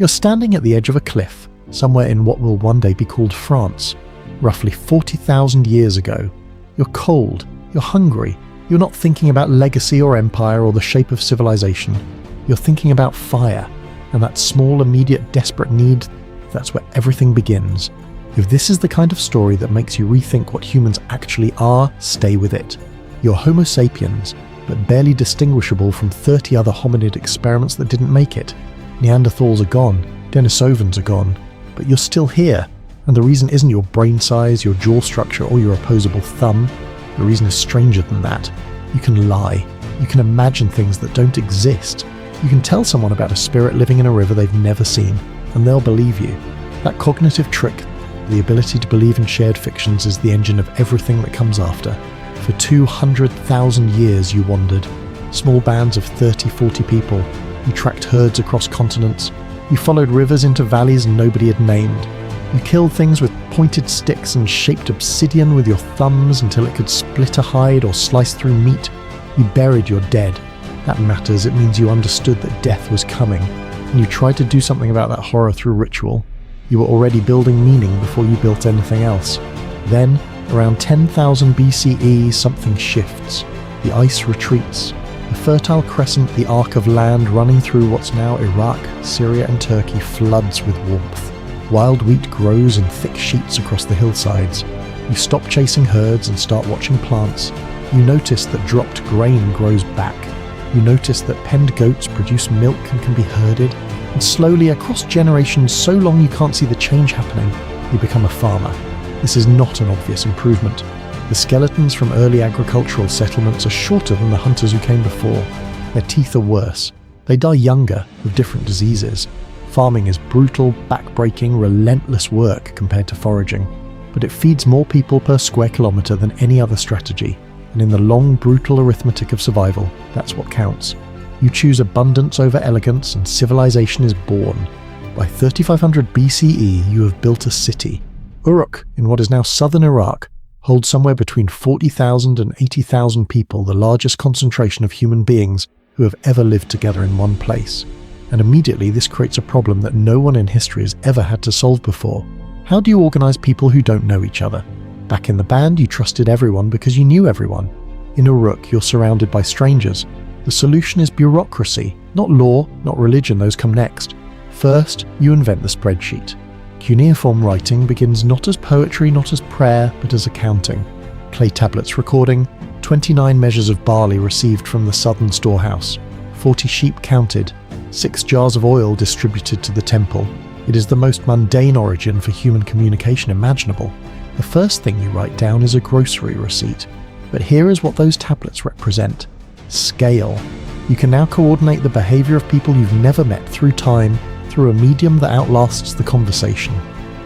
You're standing at the edge of a cliff, somewhere in what will one day be called France. Roughly 40,000 years ago. You're cold, you're hungry, you're not thinking about legacy or empire or the shape of civilization. You're thinking about fire, and that small, immediate, desperate need, that's where everything begins. If this is the kind of story that makes you rethink what humans actually are, stay with it. You're Homo sapiens, but barely distinguishable from 30 other hominid experiments that didn't make it. Neanderthals are gone, Denisovans are gone, but you're still here. And the reason isn't your brain size, your jaw structure, or your opposable thumb. The reason is stranger than that. You can lie. You can imagine things that don't exist. You can tell someone about a spirit living in a river they've never seen, and they'll believe you. That cognitive trick, the ability to believe in shared fictions, is the engine of everything that comes after. For 200,000 years you wandered. Small bands of 30, 40 people. You tracked herds across continents. You followed rivers into valleys nobody had named. You killed things with pointed sticks and shaped obsidian with your thumbs until it could split a hide or slice through meat. You buried your dead. That matters, it means you understood that death was coming, and you tried to do something about that horror through ritual. You were already building meaning before you built anything else. Then, around 10,000 BCE, something shifts. The ice retreats. The Fertile Crescent, the arc of land running through what's now Iraq, Syria and Turkey, floods with warmth. Wild wheat grows in thick sheets across the hillsides. You stop chasing herds and start watching plants. You notice that dropped grain grows back. You notice that penned goats produce milk and can be herded. And slowly, across generations, so long you can't see the change happening, you become a farmer. This is not an obvious improvement. The skeletons from early agricultural settlements are shorter than the hunters who came before. Their teeth are worse. They die younger, with different diseases. Farming is brutal, back-breaking, relentless work compared to foraging, but it feeds more people per square kilometre than any other strategy, and in the long, brutal arithmetic of survival, that's what counts. You choose abundance over elegance, and civilization is born. By 3500 BCE, you have built a city. Uruk, in what is now southern Iraq, holds somewhere between 40,000 and 80,000 people, the largest concentration of human beings who have ever lived together in one place. And immediately this creates a problem that no one in history has ever had to solve before. How do you organize people who don't know each other? Back in the band, you trusted everyone because you knew everyone. In Uruk, you're surrounded by strangers. The solution is bureaucracy, not law, not religion, those come next. First, you invent the spreadsheet. Cuneiform writing begins not as poetry, not as prayer, but as accounting. Clay tablets recording, 29 measures of barley received from the southern storehouse, 40 sheep counted, 6 jars of oil distributed to the temple. It is the most mundane origin for human communication imaginable. The first thing you write down is a grocery receipt. But here is what those tablets represent. Scale. You can now coordinate the behavior of people you've never met through time, through a medium that outlasts the conversation.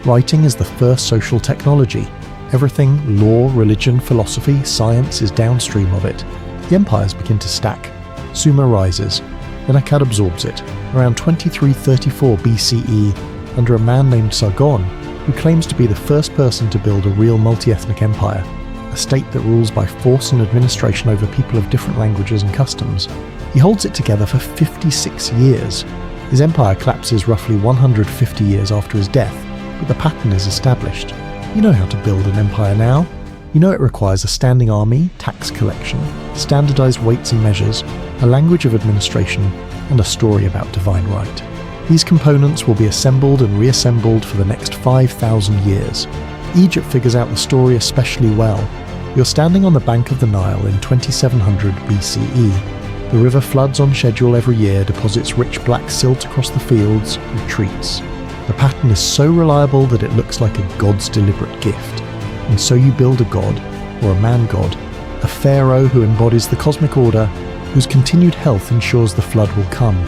Writing is the first social technology. Everything, law, religion, philosophy, science, is downstream of it. The empires begin to stack. Sumer rises. Then Akkad absorbs it, around 2334 BCE, under a man named Sargon, who claims to be the first person to build a real multi-ethnic empire, a state that rules by force and administration over people of different languages and customs. He holds it together for 56 years. His empire collapses roughly 150 years after his death, but the pattern is established. You know how to build an empire now. You know it requires a standing army, tax collection, standardized weights and measures, a language of administration, and a story about divine right. These components will be assembled and reassembled for the next 5,000 years. Egypt figures out the story especially well. You're standing on the bank of the Nile in 2700 BCE. The river floods on schedule every year, deposits rich black silt across the fields, retreats. The pattern is so reliable that it looks like a god's deliberate gift. And so you build a god, or a man-god, a pharaoh who embodies the cosmic order, whose continued health ensures the flood will come,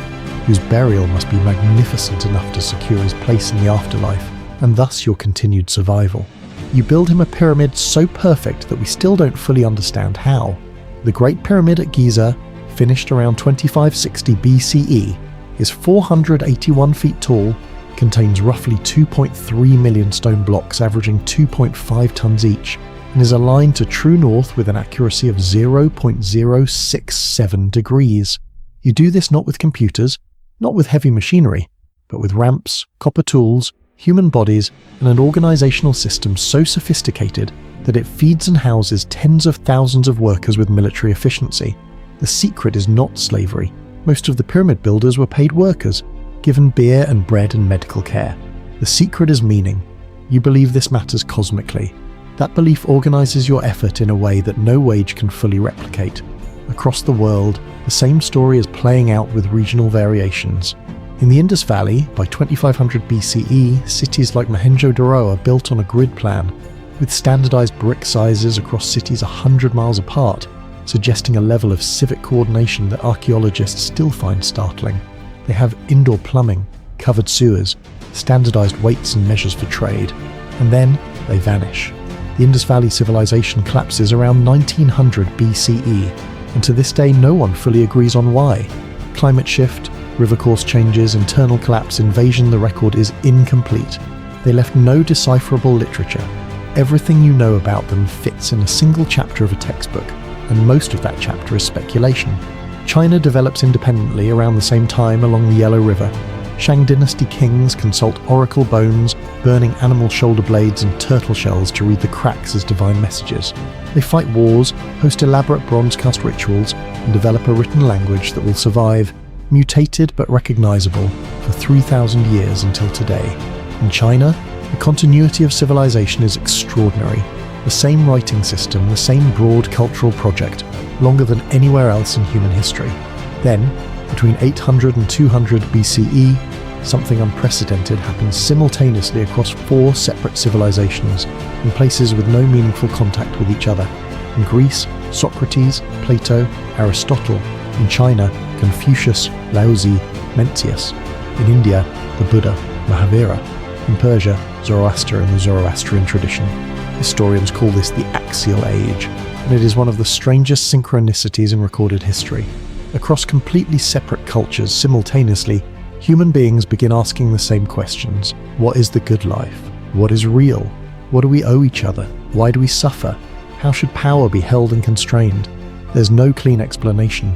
whose burial must be magnificent enough to secure his place in the afterlife, and thus your continued survival. You build him a pyramid so perfect that we still don't fully understand how. The Great Pyramid at Giza, finished around 2560 BCE, is 481 feet tall, contains roughly 2.3 million stone blocks averaging 2.5 tons each, and is aligned to true north with an accuracy of 0.067 degrees. You do this not with computers, not with heavy machinery, but with ramps, copper tools, human bodies, and an organizational system so sophisticated that it feeds and houses tens of thousands of workers with military efficiency. The secret is not slavery. Most of the pyramid builders were paid workers, given beer and bread and medical care. The secret is meaning. You believe this matters cosmically. That belief organizes your effort in a way that no wage can fully replicate. Across the world, the same story is playing out with regional variations. In the Indus Valley, by 2500 BCE, cities like Mohenjo-Daro are built on a grid plan, with standardized brick sizes across cities 100 miles apart, suggesting a level of civic coordination that archaeologists still find startling. They have indoor plumbing, covered sewers, standardized weights and measures for trade, and then they vanish. The Indus Valley civilization collapses around 1900 BCE, and to this day no one fully agrees on why. Climate shift, river course changes, internal collapse, invasion, the record is incomplete. They left no decipherable literature. Everything you know about them fits in a single chapter of a textbook, and most of that chapter is speculation. China develops independently around the same time along the Yellow River. Shang dynasty kings consult oracle bones, burning animal shoulder blades and turtle shells to read the cracks as divine messages. They fight wars, host elaborate bronze-cast rituals, and develop a written language that will survive, mutated but recognizable, for 3,000 years until today. In China, the continuity of civilization is extraordinary. The same writing system, the same broad cultural project, longer than anywhere else in human history. Then, between 800 and 200 BCE, something unprecedented happens simultaneously across 4 separate civilizations, in places with no meaningful contact with each other. In Greece, Socrates, Plato, Aristotle. In China, Confucius, Laozi, Mencius. In India, the Buddha, Mahavira. In Persia, Zoroaster and the Zoroastrian tradition. Historians call this the Axial Age, and it is one of the strangest synchronicities in recorded history. Across completely separate cultures simultaneously, human beings begin asking the same questions. What is the good life? What is real? What do we owe each other? Why do we suffer? How should power be held and constrained? There's no clean explanation.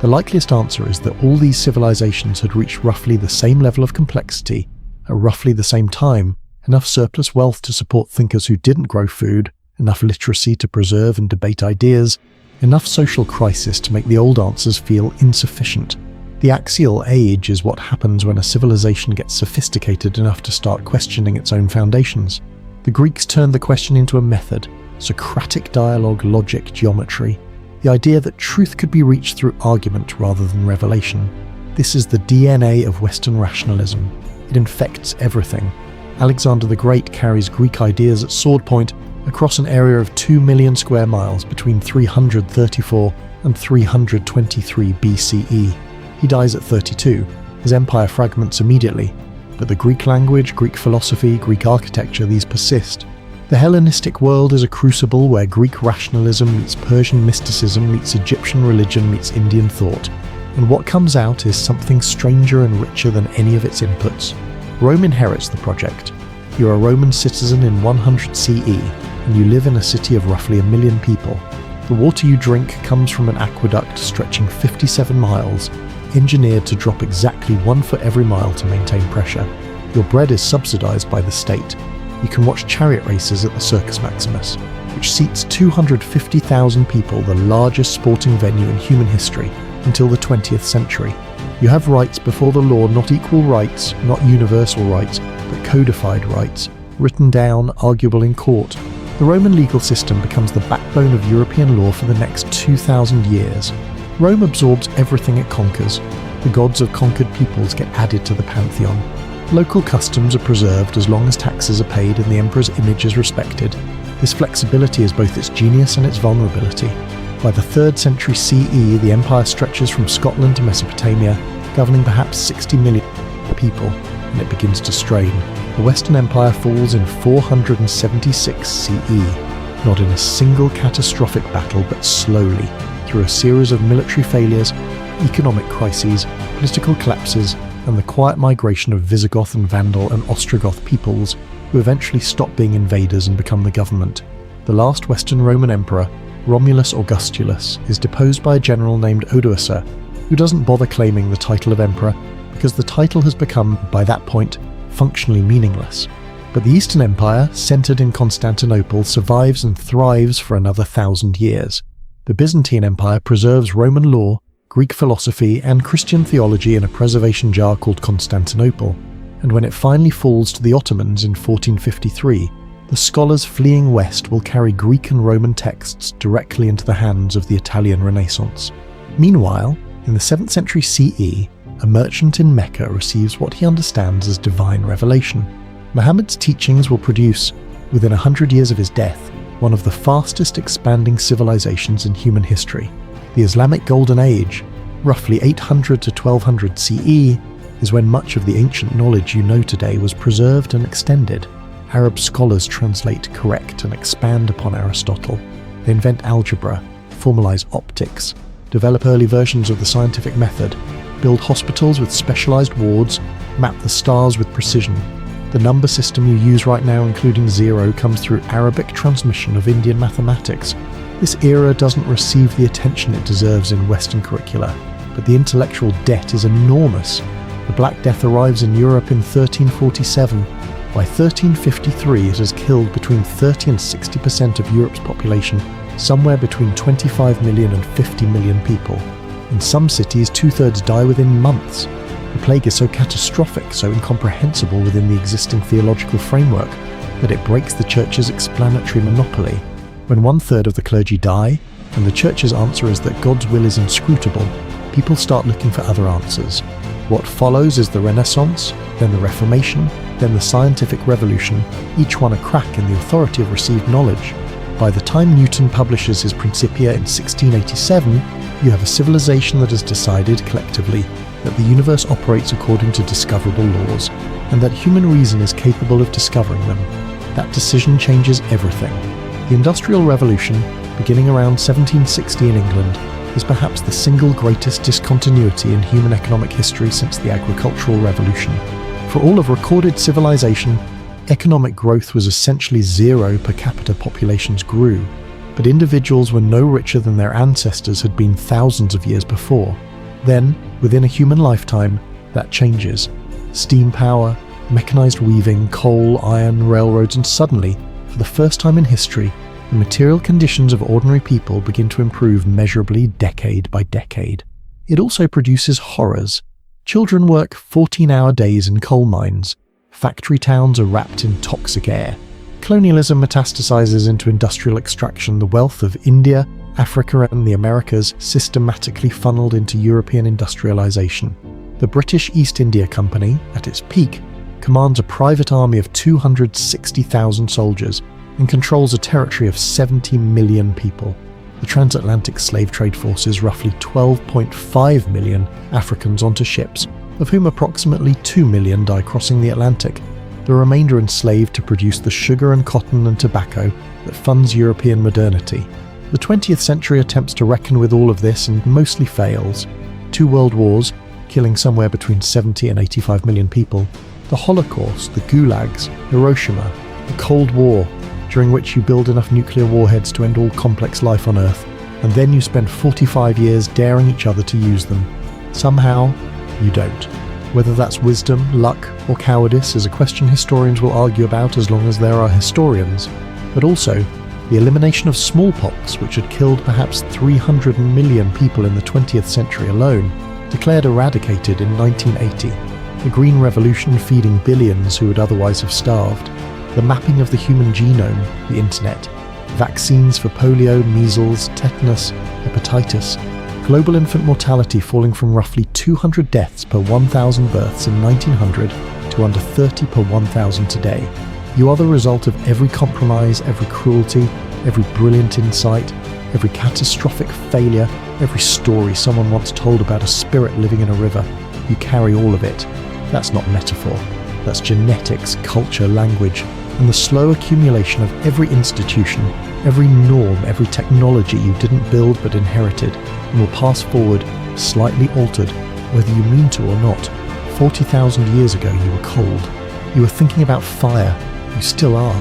The likeliest answer is that all these civilizations had reached roughly the same level of complexity at roughly the same time, enough surplus wealth to support thinkers who didn't grow food, enough literacy to preserve and debate ideas, enough social crisis to make the old answers feel insufficient. The axial age is what happens when a civilization gets sophisticated enough to start questioning its own foundations. The Greeks turned the question into a method, Socratic dialogue, logic, geometry, the idea that truth could be reached through argument rather than revelation. This is the DNA of Western rationalism. It infects everything. Alexander the Great carries Greek ideas at sword point across an area of 2 million square miles between 334 and 323 BCE. He dies at 32. His empire fragments immediately, but the Greek language, Greek philosophy, Greek architecture, these persist. The Hellenistic world is a crucible where Greek rationalism meets Persian mysticism, meets Egyptian religion, meets Indian thought. And what comes out is something stranger and richer than any of its inputs. Rome inherits the project. You're a Roman citizen in 100 CE, and you live in a city of roughly 1 million people. The water you drink comes from an aqueduct stretching 57 miles, engineered to drop exactly 1 foot every mile to maintain pressure. Your bread is subsidized by the state. You can watch chariot races at the Circus Maximus, which seats 250,000 people, the largest sporting venue in human history, until the 20th century. You have rights before the law, not equal rights, not universal rights, but codified rights, written down, arguable in court. The Roman legal system becomes the backbone of European law for the next 2,000 years. Rome absorbs everything it conquers. The gods of conquered peoples get added to the pantheon. Local customs are preserved as long as taxes are paid and the emperor's image is respected. This flexibility is both its genius and its vulnerability. By the 3rd century CE, the empire stretches from Scotland to Mesopotamia, governing perhaps 60 million people, and it begins to strain. The Western Empire falls in 476 CE, not in a single catastrophic battle, but slowly, through a series of military failures, economic crises, political collapses, and the quiet migration of Visigoth and Vandal and Ostrogoth peoples, who eventually stop being invaders and become the government. The last Western Roman emperor, Romulus Augustulus, is deposed by a general named Odoacer, who doesn't bother claiming the title of emperor, because the title has become, by that point, functionally meaningless. But the Eastern Empire, centred in Constantinople, survives and thrives for another 1,000 years. The Byzantine Empire preserves Roman law, Greek philosophy, and Christian theology in a preservation jar called Constantinople, and when it finally falls to the Ottomans in 1453, the scholars fleeing west will carry Greek and Roman texts directly into the hands of the Italian Renaissance. Meanwhile, in the 7th century CE, a merchant in Mecca receives what he understands as divine revelation. Muhammad's teachings will produce, within 100 years of his death, one of the fastest expanding civilizations in human history. The Islamic Golden Age, roughly 800 to 1200 CE, is when much of the ancient knowledge you know today was preserved and extended. Arab scholars translate, correct, and expand upon Aristotle. They invent algebra, formalize optics, develop early versions of the scientific method, build hospitals with specialized wards, map the stars with precision. The number system you use right now, including 0, comes through Arabic transmission of Indian mathematics. This era doesn't receive the attention it deserves in Western curricula, but the intellectual debt is enormous. The Black Death arrives in Europe in 1347. By 1353, it has killed between 30 and 60% of Europe's population, somewhere between 25 million and 50 million people. In some cities, 2/3 die within months. The plague is so catastrophic, so incomprehensible within the existing theological framework, that it breaks the Church's explanatory monopoly. When 1/3 of the clergy die, and the Church's answer is that God's will is inscrutable, people start looking for other answers. What follows is the Renaissance, then the Reformation, then the Scientific Revolution, each one a crack in the authority of received knowledge. By the time Newton publishes his Principia in 1687, you have a civilization that has decided, collectively, that the universe operates according to discoverable laws, and that human reason is capable of discovering them. That decision changes everything. The Industrial Revolution, beginning around 1760 in England, is perhaps the single greatest discontinuity in human economic history since the Agricultural Revolution. For all of recorded civilization, economic growth was essentially 0 per capita populations grew, but individuals were no richer than their ancestors had been thousands of years before. Then, within a human lifetime, that changes. Steam power, mechanized weaving, coal, iron, railroads, and suddenly, for the first time in history, the material conditions of ordinary people begin to improve measurably decade by decade. It also produces horrors. Children work 14-hour days in coal mines. Factory towns are wrapped in toxic air. Colonialism metastasizes into industrial extraction. The wealth of India, Africa, and the Americas systematically funneled into European industrialization. The British East India Company, at its peak, commands a private army of 260,000 soldiers and controls a territory of 70 million people. The transatlantic slave trade forces roughly 12.5 million Africans onto ships, of whom approximately 2 million die crossing the Atlantic, the remainder enslaved to produce the sugar and cotton and tobacco that funds European modernity. The 20th century attempts to reckon with all of this and mostly fails. 2 world wars, killing somewhere between 70 and 85 million people, the Holocaust, the gulags, Hiroshima, the Cold War, during which you build enough nuclear warheads to end all complex life on Earth, and then you spend 45 years daring each other to use them. Somehow, you don't. Whether that's wisdom, luck, or cowardice is a question historians will argue about as long as there are historians. But also, the elimination of smallpox, which had killed perhaps 300 million people in the 20th century alone, declared eradicated in 1980. The Green Revolution feeding billions who would otherwise have starved. The mapping of the human genome, the internet. Vaccines for polio, measles, tetanus, hepatitis. Global infant mortality falling from roughly 200 deaths per 1,000 births in 1900 to under 30 per 1,000 today. You are the result of every compromise, every cruelty, every brilliant insight, every catastrophic failure, every story someone once told about a spirit living in a river. You carry all of it. That's not metaphor. That's genetics, culture, language, and the slow accumulation of every institution, every norm, every technology you didn't build but inherited, and will pass forward, slightly altered, whether you mean to or not. 40,000 years ago you were cold. You were thinking about fire. You still are.